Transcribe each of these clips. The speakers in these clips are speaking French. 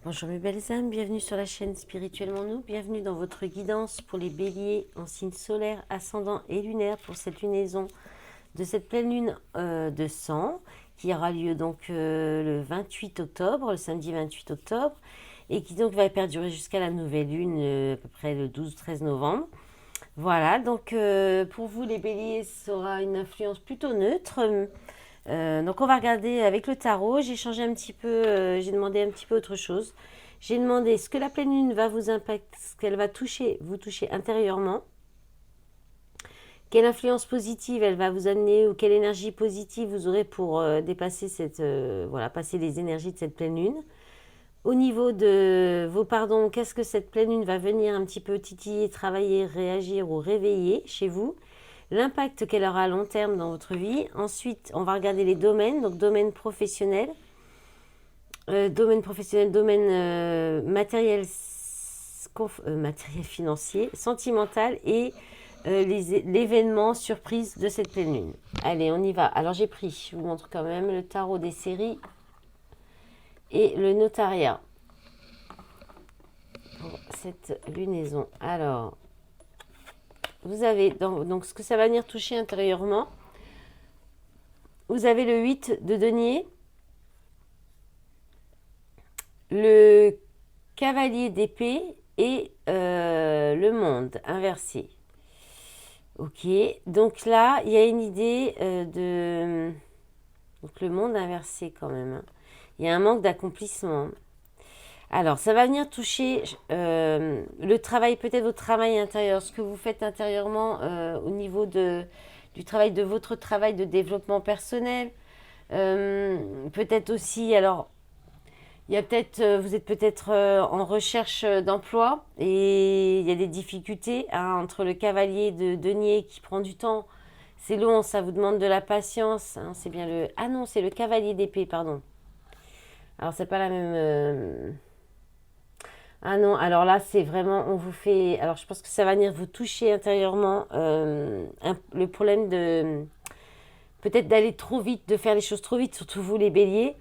Bonjour mes belles âmes, bienvenue sur la chaîne Spirituellement Nous, bienvenue dans votre guidance pour les béliers en signe solaire, ascendant et lunaire pour cette lunaison de cette pleine lune de sang qui aura lieu donc le 28 octobre, le samedi 28 octobre et qui donc va perdurer jusqu'à la nouvelle lune à peu près le 12-13 novembre. Voilà, donc pour vous les béliers, ça aura une influence plutôt neutre. Donc on va regarder avec le tarot. J'ai changé un petit peu, j'ai demandé un petit peu autre chose. J'ai demandé ce que la pleine lune va vous impacter, ce qu'elle va vous toucher intérieurement. Quelle influence positive elle va vous amener ou quelle énergie positive vous aurez pour dépasser passer les énergies de cette pleine lune. Au niveau de vos pardons, qu'est-ce que cette pleine lune va venir un petit peu titiller, travailler, réagir ou réveiller chez vous? L'impact qu'elle aura à long terme dans votre vie. Ensuite, on va regarder les domaines, donc domaine matériel, matériel financier, sentimental et l'événement surprise de cette pleine lune. Allez, on y va. Alors j'ai pris, je vous montre quand même le tarot des séries et le notariat pour cette lunaison. Alors, vous avez donc ce que ça va venir toucher intérieurement. Vous avez le 8 de denier, le cavalier d'épée et le monde inversé. Ok, donc là, il y a une idée de... Donc le monde inversé quand même. Il y a un manque d'accomplissement. Alors, ça va venir toucher le travail, peut-être votre travail intérieur, ce que vous faites intérieurement au niveau du travail, de votre travail de développement personnel. Peut-être aussi, alors, il y a peut-être, vous êtes peut-être en recherche d'emploi et il y a des difficultés hein, entre le cavalier de denier qui prend du temps. C'est long, ça vous demande de la patience. Hein, c'est bien le... Ah non, c'est le cavalier d'épée, pardon. Alors, c'est pas la même... Ah non, alors là, c'est vraiment... On vous fait... Alors, je pense que ça va venir vous toucher intérieurement. Le problème de... Peut-être d'aller trop vite, de faire les choses trop vite, surtout vous les béliers.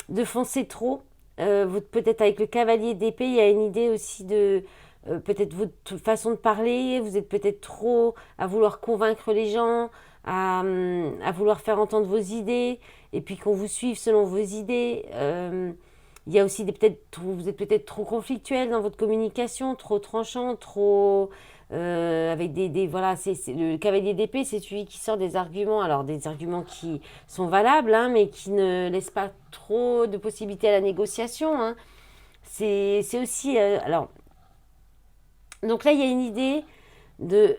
De foncer trop. Peut-être avec le cavalier d'épée, il y a une idée aussi de peut-être votre façon de parler. Vous êtes peut-être trop à vouloir convaincre les gens, à vouloir faire entendre vos idées, et puis qu'on vous suive selon vos idées. Il y a aussi vous êtes peut-être trop conflictuel dans votre communication, trop tranchant, trop avec voilà, le cavalier d'épée, c'est celui qui sort des arguments, alors des arguments qui sont valables, hein, mais qui ne laissent pas trop de possibilités à la négociation. Hein. C'est aussi, alors, donc là, il y a une idée de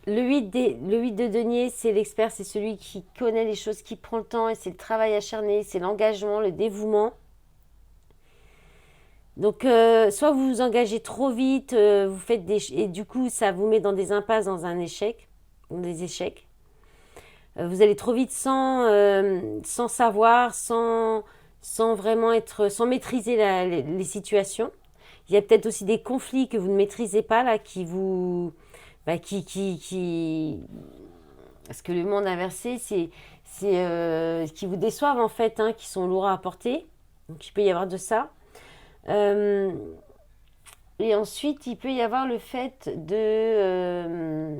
le 8 de denier, c'est l'expert, c'est celui qui connaît les choses, qui prend le temps, et c'est le travail acharné, c'est l'engagement, le dévouement. Donc, soit vous vous engagez trop vite, vous faites et du coup, ça vous met dans des impasses, dans des échecs. Vous allez trop vite sans savoir, sans vraiment sans maîtriser les situations. Il y a peut-être aussi des conflits que vous ne maîtrisez pas là, qui vous, parce que le monde inversé, c'est qui vous déçoivent en fait, hein, qui sont lourds à porter. Donc il peut y avoir de ça. Euh, et ensuite, il peut y avoir le fait de...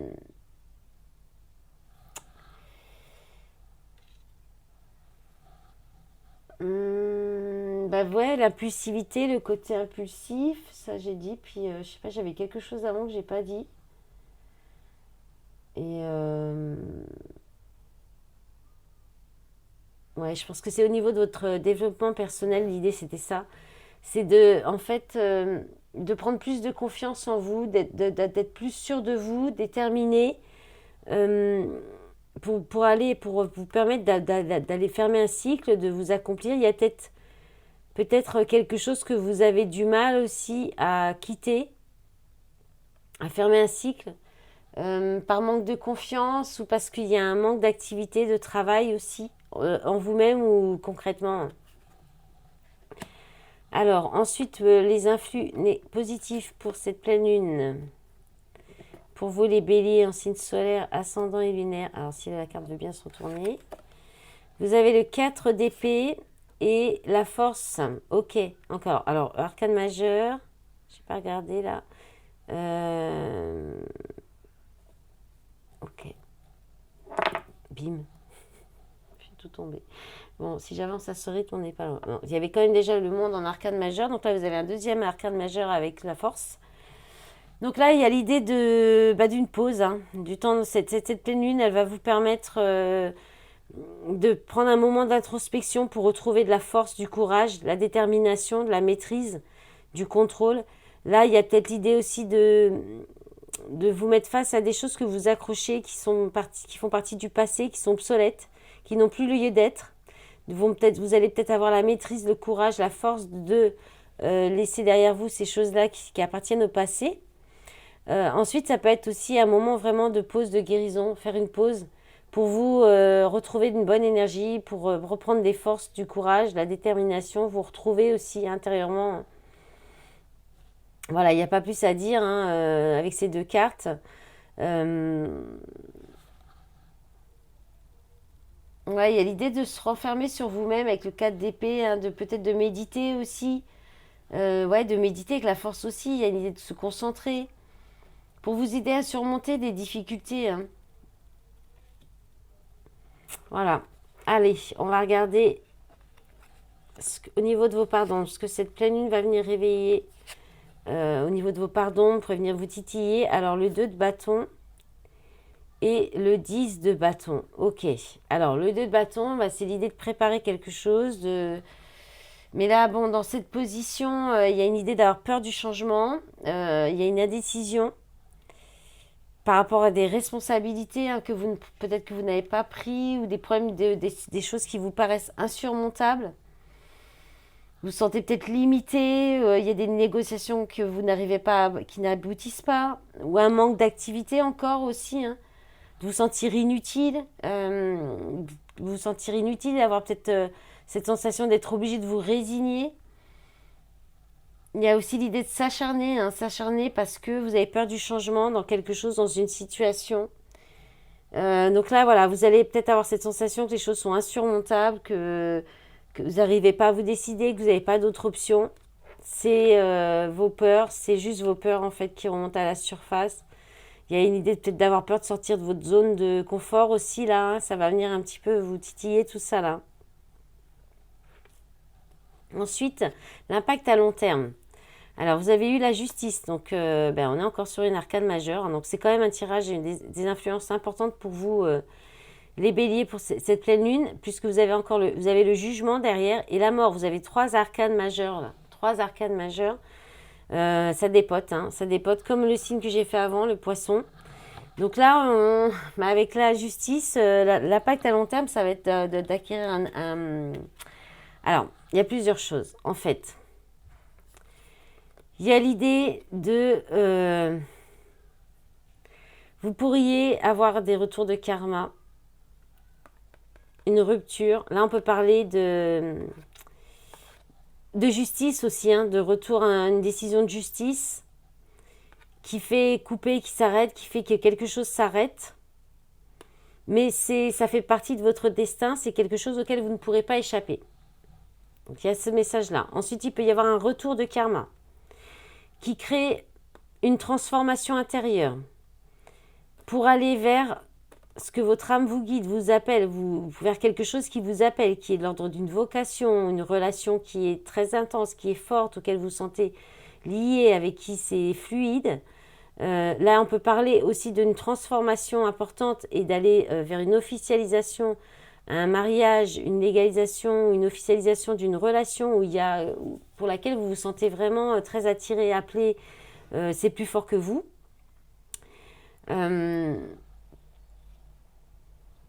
bah ouais, l'impulsivité, le côté impulsif, ça j'ai dit. Puis je sais pas, j'avais quelque chose avant que j'ai pas dit. Et ouais, je pense que c'est au niveau de votre développement personnel, l'idée c'était ça. C'est en fait, de prendre plus de confiance en vous, d'être plus sûr de vous, déterminé, euh, pour vous permettre d'aller fermer un cycle, de vous accomplir. Il y a peut-être quelque chose que vous avez du mal aussi à quitter, à fermer un cycle, par manque de confiance ou parce qu'il y a un manque d'activité, de travail aussi, en vous-même ou concrètement. Alors, ensuite, les influx positifs pour cette pleine lune. Pour vous, les béliers en signe solaire, ascendant et lunaire. Alors, si la carte veut bien se retourner. Vous avez le 4 d'épée, et la force. Ok, encore. Alors, arcane majeur. Je n'ai pas regardé là. Ok. Bim. Je suis tout tombé. Bon, si j'avance à ce rythme, on n'est pas loin. Non, il y avait quand même déjà le monde en arcane majeur. Donc là, vous avez un deuxième arcane majeur avec la force. Donc là, il y a l'idée d'une pause, hein, du temps. Cette pleine lune, elle va vous permettre de prendre un moment d'introspection pour retrouver de la force, du courage, de la détermination, de la maîtrise, du contrôle. Là, il y a peut-être l'idée aussi de vous mettre face à des choses que vous accrochez, qui font partie du passé, qui sont obsolètes, qui n'ont plus lieu d'être. Vous allez peut-être avoir la maîtrise, le courage, la force de laisser derrière vous ces choses-là qui appartiennent au passé. Ensuite, ça peut être aussi un moment vraiment de pause, de guérison, faire une pause pour vous retrouver une bonne énergie, pour reprendre des forces, du courage, de la détermination, vous retrouver aussi intérieurement. Voilà, il n'y a pas plus à dire hein, avec ces deux cartes. Ouais, il y a l'idée de se renfermer sur vous-même avec le 4 d'épée, hein, de peut-être de méditer aussi. Ouais, de méditer avec la force aussi. Il y a l'idée de se concentrer pour vous aider à surmonter des difficultés. Hein. Voilà. Allez, on va regarder au niveau de vos pardons, ce que cette pleine lune va venir réveiller au niveau de vos pardons, pour venir vous titiller. Alors, le 2 de bâton et le 10 de bâton. Ok. Alors, le 2 de bâton, bah, c'est l'idée de préparer quelque chose. Mais là, bon, dans cette position, il y a une idée d'avoir peur du changement. Il y a une indécision par rapport à des responsabilités hein, peut-être que vous n'avez pas pris ou des problèmes, des choses qui vous paraissent insurmontables. Vous vous sentez peut-être limité, il y a des négociations que vous n'arrivez pas, qui n'aboutissent pas, ou un manque d'activité encore aussi, hein, de vous sentir inutile, d'avoir peut-être cette sensation d'être obligé de vous résigner. Il y a aussi l'idée de s'acharner, hein, s'acharner parce que vous avez peur du changement dans quelque chose, dans une situation. Donc là, voilà, vous allez peut-être avoir cette sensation que les choses sont insurmontables, que vous n'arrivez pas à vous décider, que vous n'avez pas d'autre option. C'est vos peurs, c'est juste vos peurs en fait qui remontent à la surface. Il y a une idée peut-être d'avoir peur de sortir de votre zone de confort aussi là, hein, ça va venir un petit peu vous titiller tout ça là. Ensuite, l'impact à long terme. Alors, vous avez eu la justice, donc on est encore sur une arcane majeure, hein, donc c'est quand même un tirage et des influences importantes pour vous, les béliers, pour cette pleine lune, puisque vous avez vous avez le jugement derrière et la mort. Vous avez 3 arcanes majeures, là, 3 arcanes majeures. Ça dépote, hein, ça dépote comme le signe que j'ai fait avant, le poisson. Donc là, avec la justice, l'impact à long terme, ça va être d'acquérir Alors, il y a plusieurs choses, en fait. Il y a l'idée de... vous pourriez avoir des retours de karma, une rupture. Là, on peut parler de justice aussi, hein, de retour à une décision de justice qui fait couper, qui s'arrête, qui fait que quelque chose s'arrête. Mais ça fait partie de votre destin, c'est quelque chose auquel vous ne pourrez pas échapper. Donc, il y a ce message-là. Ensuite, il peut y avoir un retour de karma qui crée une transformation intérieure pour aller vers ce que votre âme vous guide, vous appelle, vers quelque chose qui vous appelle, qui est de l'ordre d'une vocation, une relation qui est très intense, qui est forte, auquel vous vous sentez lié, avec qui c'est fluide. Là, on peut parler aussi d'une transformation importante et d'aller vers une officialisation, un mariage, une légalisation, une officialisation d'une relation pour laquelle vous vous sentez vraiment très attiré, appelé, c'est plus fort que vous.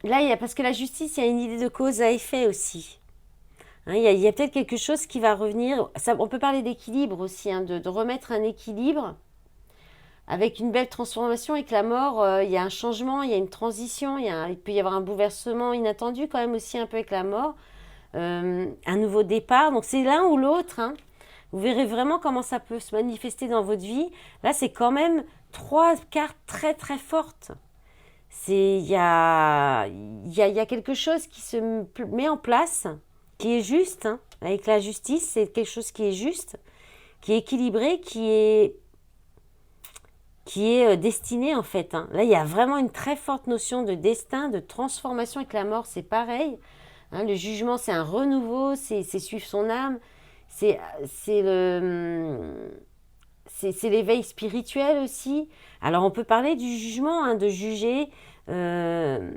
Là, parce que la justice, il y a une idée de cause à effet aussi. Hein, il y a peut-être quelque chose qui va revenir. On peut parler d'équilibre aussi, hein, de remettre un équilibre avec une belle transformation. Avec la mort, il y a un changement, il y a une transition, il peut y avoir un bouleversement inattendu quand même aussi un peu avec la mort. Un nouveau départ. Donc c'est l'un ou l'autre. Hein. Vous verrez vraiment comment ça peut se manifester dans votre vie. Là, c'est quand même 3 cartes très très fortes. Il y a quelque chose qui se met en place, qui est juste, hein. Avec la justice, c'est quelque chose qui est juste, qui est équilibré, qui est destiné en fait, hein. Là, il y a vraiment une très forte notion de destin, de transformation avec la mort, c'est pareil. Hein, le jugement, c'est un renouveau, c'est suivre son âme, c'est c'est le c'est l'éveil spirituel aussi. Alors on peut parler du jugement, hein, de juger. euh,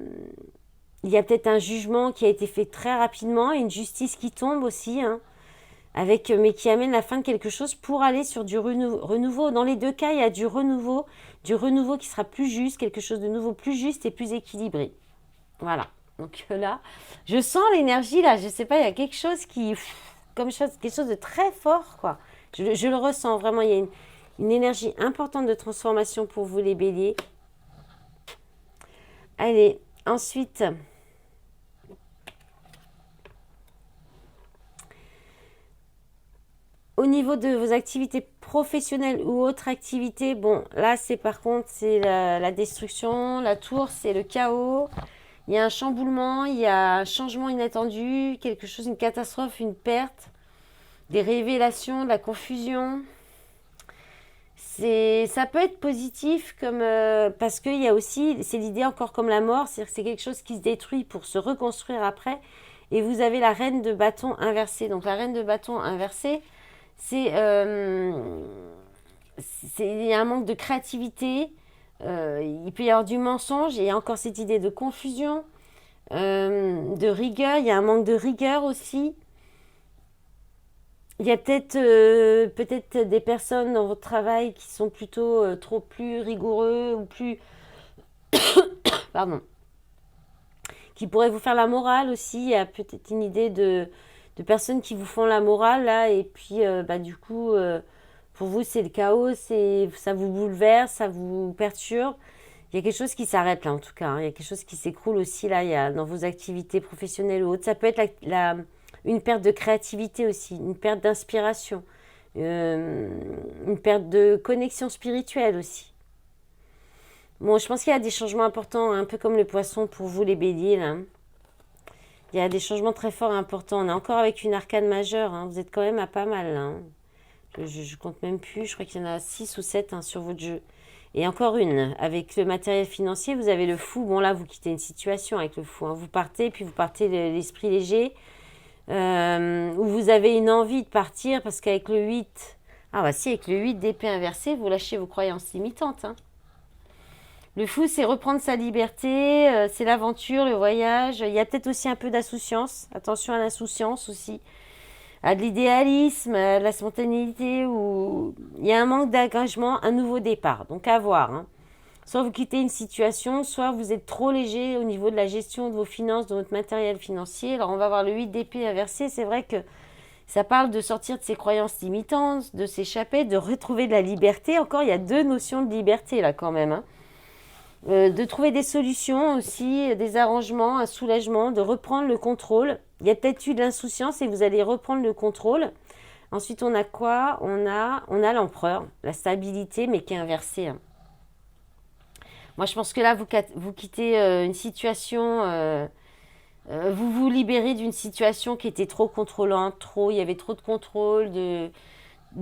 il y a peut-être un jugement qui a été fait très rapidement et une justice qui tombe aussi, hein, mais qui amène la fin de quelque chose pour aller sur du renouveau. Dans les deux cas, il y a du renouveau qui sera plus juste, quelque chose de nouveau plus juste et plus équilibré. Voilà. Donc là, je sens l'énergie là. Je sais pas, il y a quelque chose quelque chose de très fort, quoi. Je le ressens vraiment. Il y a une énergie importante de transformation pour vous, les béliers. Allez, ensuite, au niveau de vos activités professionnelles ou autres activités, bon, là, par contre, c'est la destruction. La tour, c'est le chaos. Il y a un chamboulement, il y a un changement inattendu, quelque chose, une catastrophe, une perte, des révélations, de la confusion. Ça peut être positif parce qu'il y a aussi, c'est l'idée encore comme la mort, c'est-à-dire que c'est quelque chose qui se détruit pour se reconstruire après. Et vous avez la reine de bâton inversée. Donc la reine de bâton inversée, c'est il y a un manque de créativité. Il peut y avoir du mensonge et il y a encore cette idée de confusion, de rigueur. Il y a un manque de rigueur aussi. Il y a peut-être des personnes dans votre travail qui sont plutôt trop plus rigoureux ou plus pardon, qui pourraient vous faire la morale aussi. Il y a peut-être une idée de personnes qui vous font la morale là et puis du coup pour vous c'est le chaos, ça vous bouleverse, ça vous perturbe. Il y a quelque chose qui s'arrête là en tout cas, hein. Il y a quelque chose qui s'écroule aussi là, il y a dans vos activités professionnelles ou autres. Ça peut être une perte de créativité aussi, une perte d'inspiration, une perte de connexion spirituelle aussi. Bon, je pense qu'il y a des changements importants, un peu comme le poisson pour vous les béliers là. Il y a des changements très forts et importants. On est encore avec une arcane majeure, hein. Vous êtes quand même à pas mal là, hein. Je compte même plus, je crois qu'il y en a 6 ou 7, hein, sur votre jeu. Et encore une, avec le matériel financier, vous avez le fou. Bon là, vous quittez une situation avec le fou, hein. Vous partez, puis vous partez l'esprit léger. Où vous avez une envie de partir parce qu'avec le 8, ah bah si, avec le 8 d'épée inversée, vous lâchez vos croyances limitantes, hein. Le fou, c'est reprendre sa liberté, c'est l'aventure, le voyage. Il y a peut-être aussi un peu d'insouciance. Attention à l'insouciance aussi. À de l'idéalisme, à de la spontanéité. Ou il y a un manque d'engagement, un nouveau départ. Donc à voir, hein. Soit vous quittez une situation, soit vous êtes trop léger au niveau de la gestion de vos finances, de votre matériel financier. Alors on va voir le 8 d'épée inversé. C'est vrai que ça parle de sortir de ses croyances limitantes, de s'échapper, de retrouver de la liberté. Encore, il y a deux notions de liberté là quand même, hein. De trouver des solutions aussi, des arrangements, un soulagement, de reprendre le contrôle. Il y a peut-être eu de l'insouciance et vous allez reprendre le contrôle. Ensuite, on a quoi? On a l'empereur, la stabilité, mais qui est inversée, hein. Moi, je pense que là, vous quittez une situation, vous vous libérez d'une situation qui était trop contrôlante, il y avait trop de contrôle, de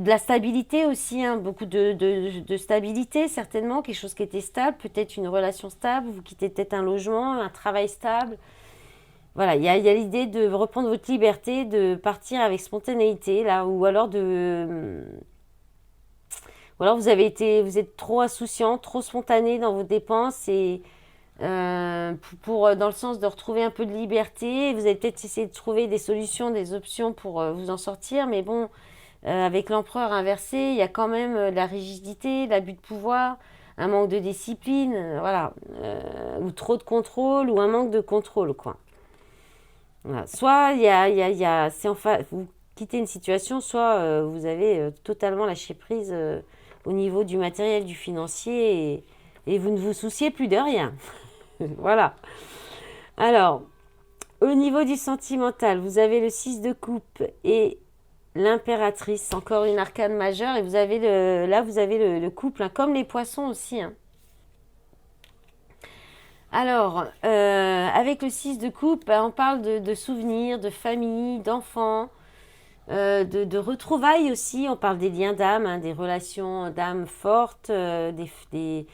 la stabilité aussi, hein, beaucoup de stabilité certainement, quelque chose qui était stable, peut-être une relation stable, vous quittez peut-être un logement, un travail stable. Voilà, il y a l'idée de reprendre votre liberté, de partir avec spontanéité, là, ou alors vous êtes trop insouciant, trop spontané dans vos dépenses et dans le sens de retrouver un peu de liberté. Vous allez peut-être essayer de trouver des solutions, des options pour vous en sortir, mais bon, avec l'empereur inversé, il y a quand même de la rigidité, l'abus de pouvoir, un manque de discipline, voilà, ou trop de contrôle, ou un manque de contrôle, quoi. Voilà. Soit vous quittez une situation, soit vous avez totalement lâché prise au niveau du matériel, du financier, et vous ne vous souciez plus de rien. Voilà. Alors, au niveau du sentimental, vous avez le 6 de coupe et l'impératrice, encore une arcane majeure, et vous avez le couple, hein, comme les poissons aussi, hein. Alors, avec le 6 de coupe, on parle de souvenirs, de famille, d'enfants, de retrouvailles aussi. On parle des liens d'âme, hein, des relations d'âme fortes, des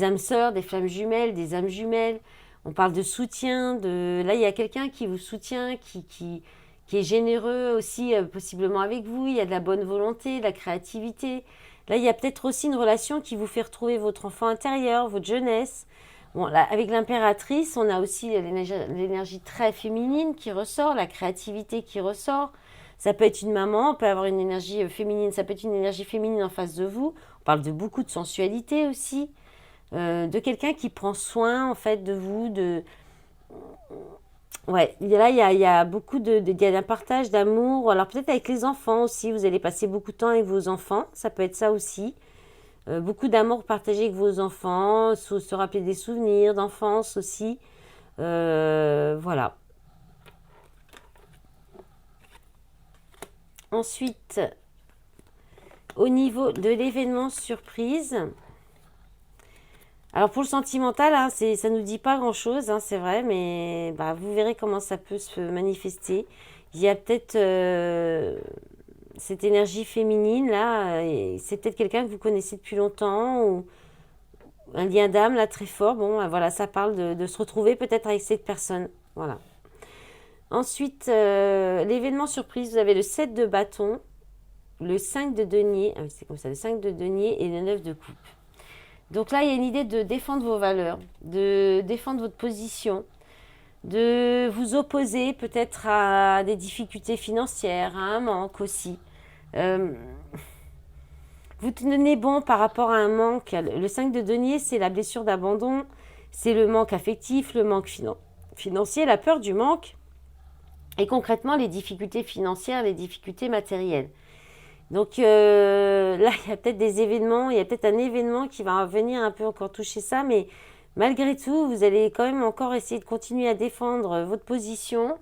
âmes sœurs, des flammes jumelles, des âmes jumelles. On parle de soutien. Là, il y a quelqu'un qui vous soutient, qui est généreux aussi, possiblement avec vous. Il y a de la bonne volonté, de la créativité. Là, il y a peut-être aussi une relation qui vous fait retrouver votre enfant intérieur, votre jeunesse. Bon, là, avec l'impératrice, on a aussi l'énergie très féminine qui ressort, la créativité qui ressort. Ça peut être une maman, on peut avoir une énergie féminine, ça peut être une énergie féminine en face de vous. On parle de beaucoup de sensualité aussi, de quelqu'un qui prend soin en fait de vous, ouais, là il y a beaucoup il y a un partage d'amour. Alors peut-être avec les enfants aussi, vous allez passer beaucoup de temps avec vos enfants, ça peut être ça aussi. Beaucoup d'amour partagé avec vos enfants, se rappeler des souvenirs d'enfance aussi. Voilà. Ensuite, au niveau de l'événement surprise, alors pour le sentimental, hein, ça nous dit pas grand-chose, hein, c'est vrai, mais bah, vous verrez comment ça peut se manifester. Il y a peut-être cette énergie féminine là, et c'est peut-être quelqu'un que vous connaissez depuis longtemps ou un lien d'âme là très fort. Bon, voilà, ça parle de se retrouver peut-être avec cette personne. Voilà. Ensuite, l'événement surprise, vous avez le 7 de bâton, le 5 de denier, ah oui, c'est comme ça, le 5 de denier et le 9 de coupe. Donc là, il y a une idée de défendre vos valeurs, de défendre votre position, de vous opposer peut-être à des difficultés financières, à un manque aussi. Euh, vous tenez bon par rapport à un manque. Le 5 de denier, c'est la blessure d'abandon, c'est le manque affectif, le manque financier, la peur du manque et concrètement les difficultés financières, les difficultés matérielles. Donc là, il y a peut-être des événements, il y a peut-être un événement qui va venir un peu encore toucher ça, mais malgré tout, vous allez quand même encore essayer de continuer à défendre votre position,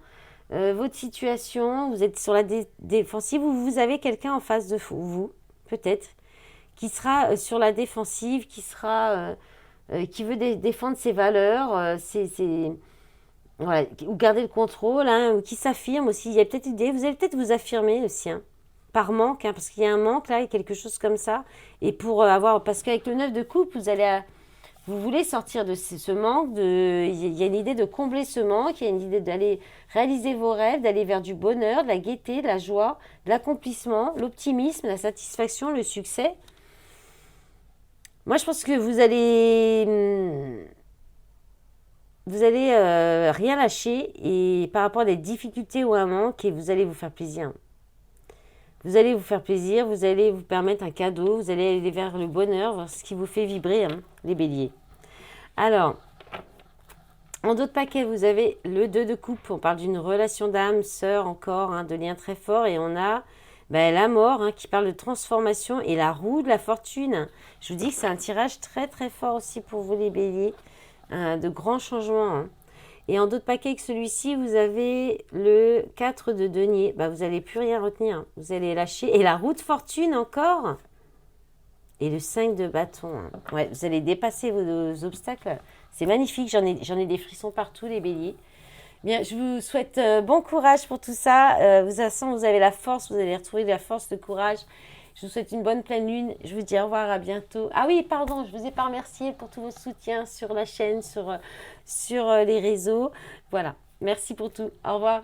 votre situation. Vous êtes sur la défensive ou vous avez quelqu'un en face de vous, peut-être, qui sera sur la défensive, qui veut défendre ses valeurs, voilà, ou garder le contrôle, hein, ou qui s'affirme aussi. Il y a peut-être une idée, vous allez peut-être vous affirmer aussi, hein, par manque, hein, parce qu'il y a un manque là, quelque chose comme ça. Et pour parce qu'avec le 9 de coupe, vous voulez sortir de ce manque, il y a une idée de combler ce manque, il y a une idée d'aller réaliser vos rêves, d'aller vers du bonheur, de la gaieté, de la joie, de l'accomplissement, l'optimisme, la satisfaction, le succès. Moi, je pense que vous allez rien lâcher et par rapport à des difficultés ou à un manque, et vous allez vous faire plaisir. Vous allez vous faire plaisir, vous allez vous permettre un cadeau, vous allez aller vers le bonheur, vers ce qui vous fait vibrer, hein, les béliers. Alors, en d'autres paquets, vous avez le 2 de coupe. On parle d'une relation d'âme, sœur encore, hein, de lien très fort. Et on a la mort, hein, qui parle de transformation, et la roue de la fortune. Je vous dis que c'est un tirage très très fort aussi pour vous les béliers. De grands changements, hein. Et en d'autres paquets que celui-ci, vous avez le 4 de denier. Vous n'allez plus rien retenir, hein. Vous allez lâcher. Et la roue de fortune encore. Et le 5 de bâton, hein. Ouais, vous allez dépasser vos obstacles. C'est magnifique, j'en ai des frissons partout, les béliers. Bien, je vous souhaite bon courage pour tout ça. De toute façon, vous avez la force, vous allez retrouver la force, le courage. Je vous souhaite une bonne pleine lune. Je vous dis au revoir, à bientôt. Ah oui, pardon, je ne vous ai pas remercié pour tous vos soutiens sur la chaîne, sur les réseaux. Voilà, merci pour tout. Au revoir.